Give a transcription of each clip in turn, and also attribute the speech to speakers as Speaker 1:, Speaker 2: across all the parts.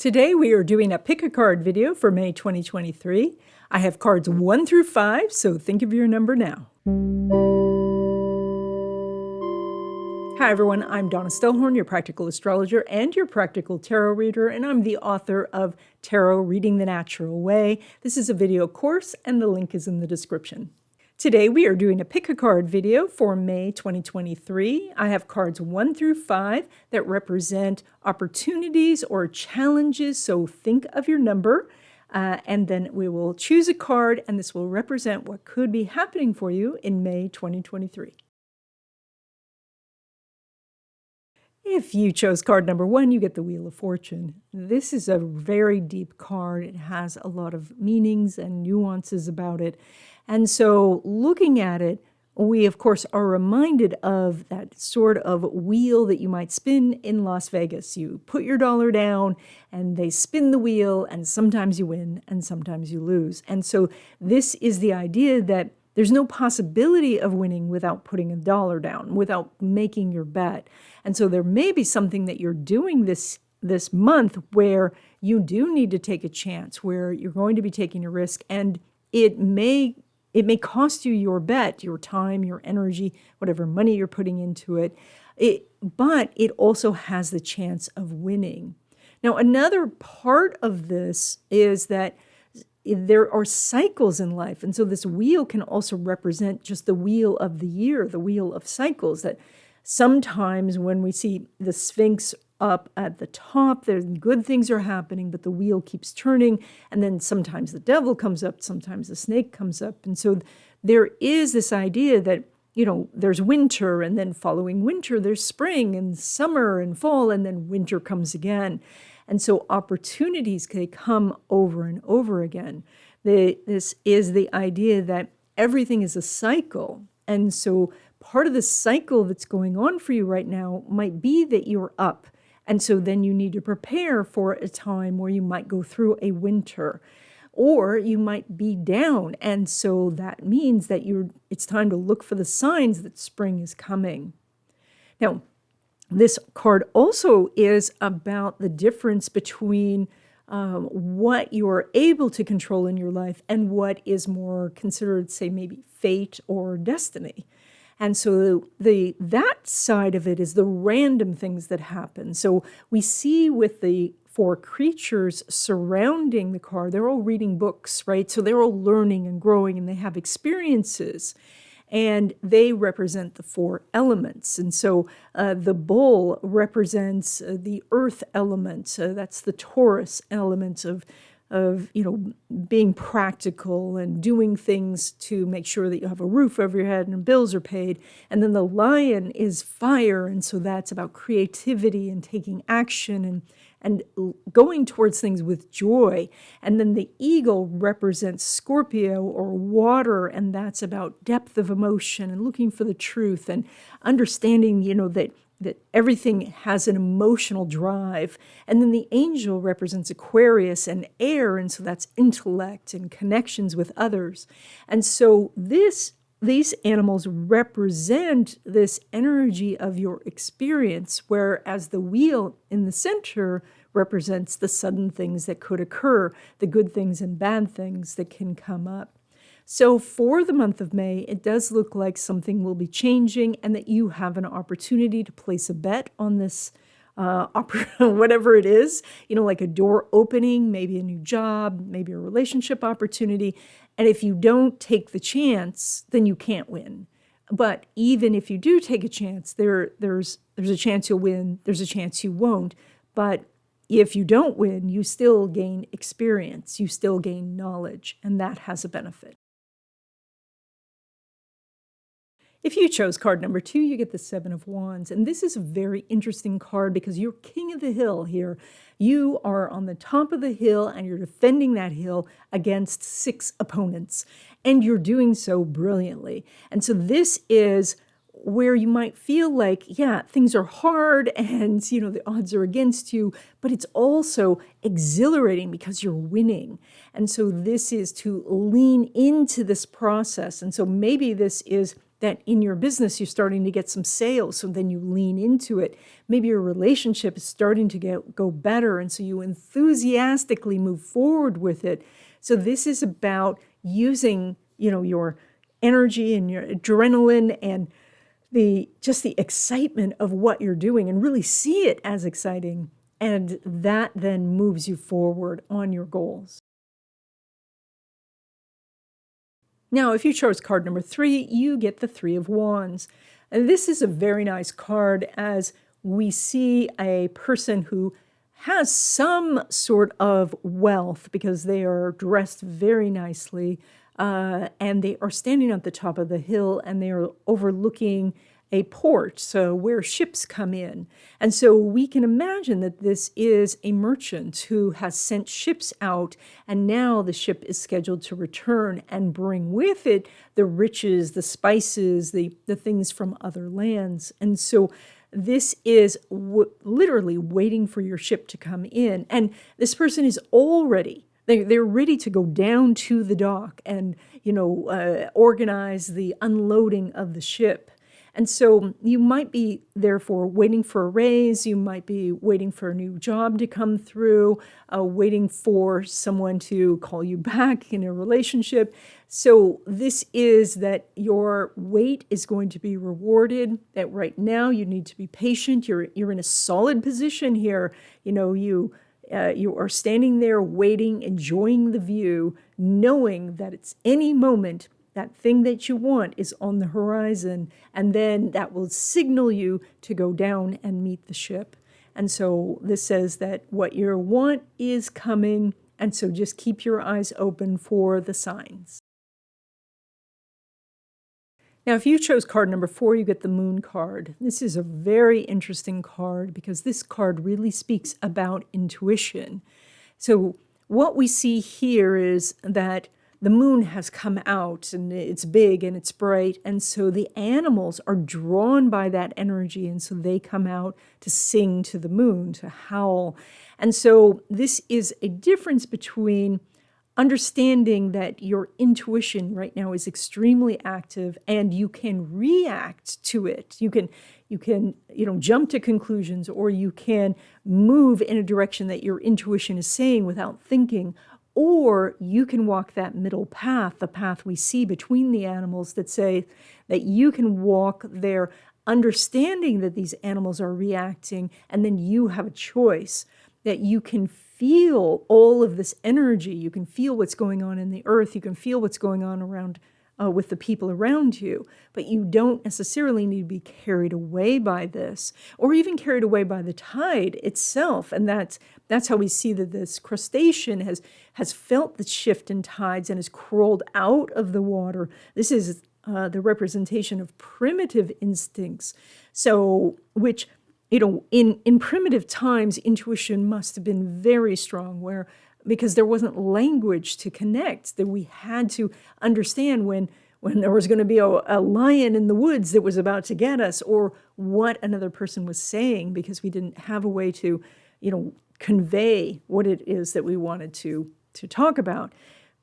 Speaker 1: Today we are doing a pick a card video for May 2023. I have cards 1 through 5, so think of your number now. Hi everyone, I'm Donna Stellhorn, your practical astrologer and your practical tarot reader, and I'm the author of Tarot Reading the Natural Way. This is a video course and the link is in the description. Today we are doing a pick a card video for May 2023. I have cards 1 through 5 that represent opportunities or challenges, so think of your number and then we will choose a card and this will represent what could be happening for you in May 2023. If you chose card number 1, you get the Wheel of Fortune. This is a very deep card. It has a lot of meanings and nuances about it. And so looking at it, we of course are reminded of that sort of wheel that you might spin in Las Vegas. You put your dollar down and they spin the wheel and sometimes you win and sometimes you lose. And so this is the idea that there's no possibility of winning without putting a dollar down, without making your bet. And so there may be something that you're doing this month where you do need to take a chance, where you're going to be taking a risk, and it may cost you your bet, your time, your energy, whatever money you're putting into it, but it also has the chance of winning. Now, another part of this is that there are cycles in life, and so this wheel can also represent just the wheel of the year, the wheel of cycles, that sometimes when we see the Sphinx up at the top, good things are happening, but the wheel keeps turning, and then sometimes the devil comes up, sometimes the snake comes up. And so there is this idea that, you know, there's winter, and then following winter, there's spring and summer and fall, and then winter comes again. And so opportunities can come over and over again. This is the idea that everything is a cycle. And so part of the cycle that's going on for you right now might be that you're up. And so then you need to prepare for a time where you might go through a winter, or you might be down. And so that means that it's time to look for the signs that spring is coming. Now, this card also is about the difference between what you're able to control in your life and what is more considered, say, maybe fate or destiny. And so that side of it is the random things that happen. So we see with the 4 creatures surrounding the card, they're all reading books, right? So they're all learning and growing and they have experiences. And they represent the 4 elements. And so the bull represents the earth element. That's the Taurus element of being practical and doing things to make sure that you have a roof over your head and bills are paid. And then the lion is fire. And so that's about creativity and taking action and going towards things with joy. And then the eagle represents Scorpio or water, and that's about depth of emotion and looking for the truth and understanding, that everything has an emotional drive. And then the angel represents Aquarius and air, and so that's intellect and connections with others. And so these animals represent this energy of your experience, whereas the wheel in the center represents the sudden things that could occur, the good things and bad things that can come up. So for the month of May, it does look like something will be changing and that you have an opportunity to place a bet on this whatever it is, like a door opening, maybe a new job, maybe a relationship opportunity. And if you don't take the chance, then you can't win. But even if you do take a chance, there's a chance you'll win, there's a chance you won't. But if you don't win, you still gain experience, you still gain knowledge, and that has a benefit. If you chose card number 2, you get the 7 of Wands. And this is a very interesting card because you're king of the hill here. You are on the top of the hill and you're defending that hill against 6 opponents. And you're doing so brilliantly. And so this is where you might feel like, yeah, things are hard and, the odds are against you, but it's also exhilarating because you're winning. And so this is to lean into this process. And so maybe this is that in your business you're starting to get some sales, so then you lean into it. Maybe your relationship is starting to go better, and so you enthusiastically move forward with it. So this is about using, your energy and your adrenaline and just the excitement of what you're doing, and really see it as exciting. And that then moves you forward on your goals. Now, if you chose card number 3, you get the 3 of Wands. And this is a very nice card, as we see a person who has some sort of wealth because they are dressed very nicely, and they are standing at the top of the hill, and they are overlooking a port, so where ships come in. And so we can imagine that this is a merchant who has sent ships out, and now the ship is scheduled to return and bring with it the riches, the spices, the things from other lands. And so this is literally waiting for your ship to come in. And this person is already, they're ready to go down to the dock and, organize the unloading of the ship. And so you might be, therefore, waiting for a raise. You might be waiting for a new job to come through, waiting for someone to call you back in a relationship. So this is that your wait is going to be rewarded, that right now you need to be patient. You're in a solid position here. You are standing there waiting, enjoying the view, knowing that it's any moment that thing that you want is on the horizon, and then that will signal you to go down and meet the ship. And so this says that what you want is coming, and so just keep your eyes open for the signs. Now, if you chose card number 4, you get the Moon card. This is a very interesting card because this card really speaks about intuition. So what we see here is that the moon has come out, and it's big and it's bright, and so the animals are drawn by that energy, and so they come out to sing to the moon, to howl. And so this is a difference between understanding that your intuition right now is extremely active, and you can react to it. You can jump to conclusions, or you can move in a direction that your intuition is saying without thinking. Or you can walk that middle path, the path we see between the animals, that say that you can walk there understanding that these animals are reacting, and then you have a choice, that you can feel all of this energy. You can feel what's going on in the earth. You can feel what's going on around with the people around you, but you don't necessarily need to be carried away by this, or even carried away by the tide itself. And that's how we see that this crustacean has felt the shift in tides and has crawled out of the water. This is the representation of primitive instincts. So, which, in primitive times, intuition must have been very strong, because there wasn't language to connect, that we had to understand when there was going to be a lion in the woods that was about to get us, or what another person was saying, because we didn't have a way to, convey what it is that we wanted to talk about.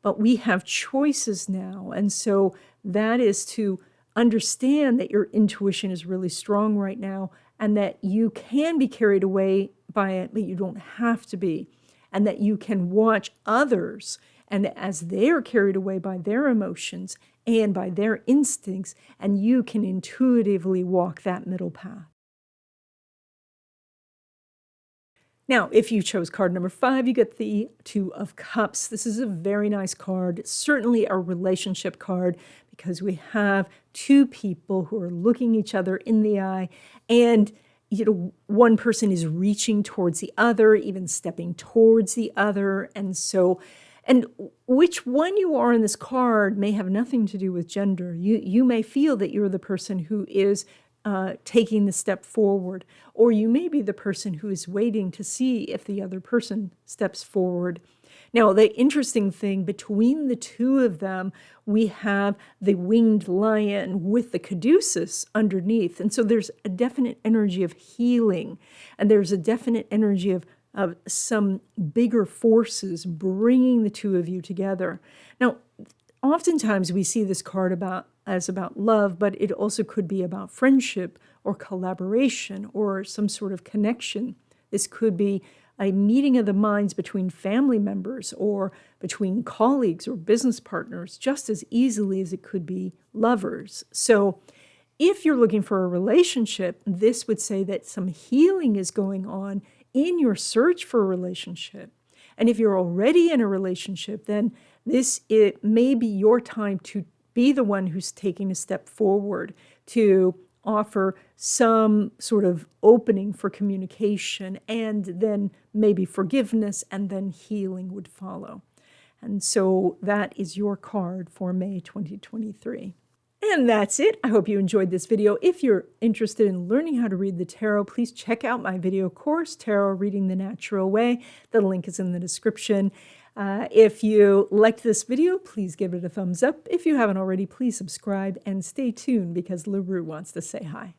Speaker 1: But we have choices now, and so that is to understand that your intuition is really strong right now, and that you can be carried away by it, but you don't have to be. And that you can watch others, and as they're carried away by their emotions and by their instincts, and you can intuitively walk that middle path. Now, if you chose card number 5, you get the 2 of Cups. This is a very nice card, certainly a relationship card, because we have 2 people who are looking each other in the eye, and one person is reaching towards the other, even stepping towards the other. And which one you are in this card may have nothing to do with gender. You may feel that you're the person who is taking the step forward, or you may be the person who is waiting to see if the other person steps forward. Now, the interesting thing, between the 2 of them, we have the winged lion with the caduceus underneath. And so there's a definite energy of healing, and there's a definite energy of some bigger forces bringing the 2 of you together. Now, oftentimes we see this card about as about love, but it also could be about friendship or collaboration or some sort of connection. This could be a meeting of the minds between family members or between colleagues or business partners, just as easily as it could be lovers. So if you're looking for a relationship, this would say that some healing is going on in your search for a relationship. And if you're already in a relationship, then it may be your time to be the one who's taking a step forward to offer some sort of opening for communication, and then maybe forgiveness, and then healing would follow. And so that is your card for May 2023. And that's it. I hope you enjoyed this video. If you're interested in learning how to read the tarot, please check out my video course, Tarot Reading the Natural Way. The link is in the description. If you liked this video, please give it a thumbs up. If you haven't already, please subscribe and stay tuned because LaRue wants to say hi.